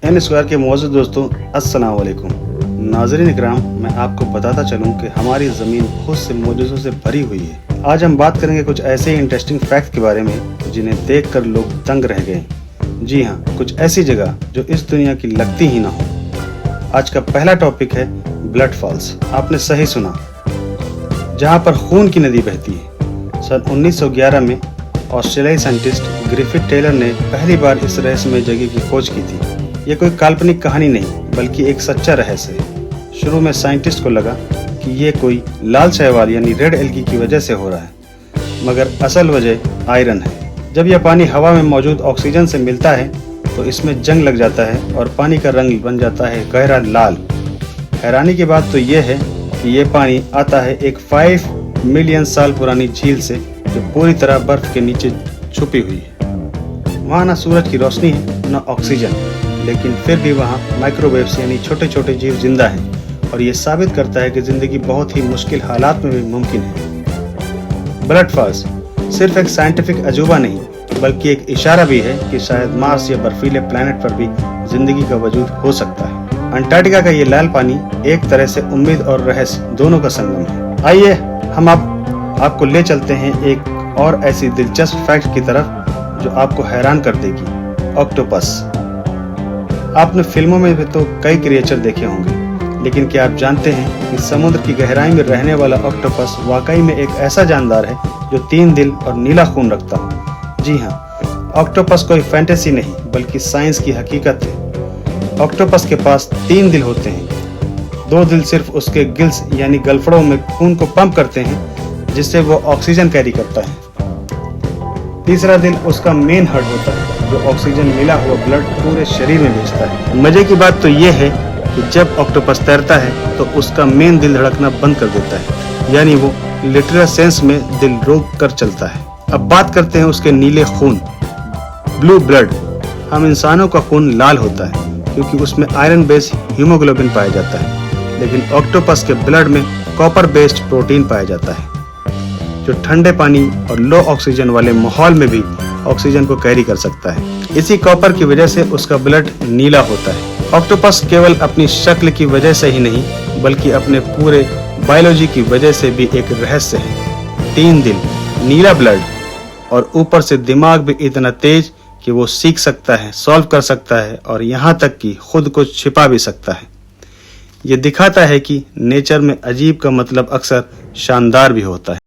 N square के मौजूद दोस्तों, अस्सलाम वालेकुम। नाज़रीन इकराम, मैं आपको बताता चलूं कि हमारी ज़मीन बहुत से मौजूदों से भरी हुई है। आज हम बात करेंगे कुछ ऐसे इंटरेस्टिंग फैक्ट के बारे में जिन्हें देखकर लोग दंग रह गए। जी हाँ, कुछ ऐसी जगह जो इस दुनिया की लगती ही ना हो। आज का पहला टॉपिक है ब्लड फॉल्स। आपने सही सुना, जहाँ पर खून की नदी बहती है। सन 1911 में ऑस्ट्रेलियाई साइंटिस्ट ग्रिफिथ टेलर ने पहली बार इस रहस्यमय जगह की खोज की थी। ये कोई काल्पनिक कहानी नहीं, बल्कि एक सच्चा रहस्य है। शुरू में साइंटिस्ट को लगा कि ये कोई लाल शैवाल यानी रेड एल्गी की वजह से हो रहा है, मगर असल वजह आयरन है। जब यह पानी हवा में मौजूद ऑक्सीजन से मिलता है तो इसमें जंग लग जाता है और पानी का रंग बन जाता है गहरा लाल। हैरानी की बात तो यह है कि ये पानी आता है एक 5 मिलियन साल पुरानी झील से, जो पूरी तरह बर्फ के नीचे छुपी हुई है। वहाँ न सूरज की रोशनी है न ऑक्सीजन, लेकिन फिर भी वहाँ माइक्रोवेव्स यानी छोटे छोटे जीव जिंदा हैं, और ये साबित करता है कि जिंदगी बहुत ही मुश्किल हालात में भी मुमकिन है। ब्लड फॉल्स सिर्फ एक साइंटिफिक अजूबा नहीं, बल्कि एक इशारा भी है कि शायद मार्स या बर्फीले प्लैनेट पर भी जिंदगी का वजूद हो सकता है। अंटार्कटिका का ये लाल पानी एक तरह से उम्मीद और रहस्य दोनों का संगम है। आइए हम आपको ले चलते हैं एक और ऐसी दिलचस्प फैक्ट की तरफ जो आपको हैरान कर देगी। ऑक्टोपस। आपने फिल्मों में भी तो कई क्रिएचर देखे होंगे, लेकिन क्या आप जानते हैं कि समुद्र की गहराई में रहने वाला ऑक्टोपस वाकई में एक ऐसा जानदार है जो 3 दिल और नीला खून रखता हो। जी हाँ, ऑक्टोपस कोई फैंटेसी नहीं, बल्कि साइंस की हकीकत है। ऑक्टोपस के पास 3 दिल होते हैं। 2 दिल सिर्फ उसके गिल्स यानी गलफड़ों में खून को पंप करते हैं, जिससे वो ऑक्सीजन कैरी करता है। तीसरा दिल उसका मेन हार्ट होता है, जो ऑक्सीजन मिला हुआ ब्लड पूरे शरीर में भेजता है। मजे की बात तो ये है कि जब ऑक्टोपस तैरता है तो उसका मेन दिल धड़कना बंद कर देता है, यानी वो लिटरल सेंस में दिल रोक कर चलता है। अब बात करते हैं उसके नीले खून, ब्लू ब्लड। हम इंसानों का खून लाल होता है क्योंकि उसमें आयरन बेस्ड हीमोग्लोबिन पाया जाता है, लेकिन ऑक्टोपस के ब्लड में कॉपर बेस्ड प्रोटीन पाया जाता है, जो ठंडे पानी और लो ऑक्सीजन वाले माहौल में भी ऑक्सीजन को कैरी कर सकता है। इसी कॉपर की वजह से उसका ब्लड नीला होता है। ऑक्टोपस केवल अपनी शक्ल की वजह से ही नहीं, बल्कि अपने पूरे बायोलॉजी की वजह से भी एक रहस्य है। 3 दिल, नीला ब्लड, और ऊपर से दिमाग भी इतना तेज कि वो सीख सकता है, सॉल्व कर सकता है, और यहाँ तक कि खुद को छिपा भी सकता है। ये दिखाता है कि नेचर में अजीब का मतलब अक्सर शानदार भी होता है।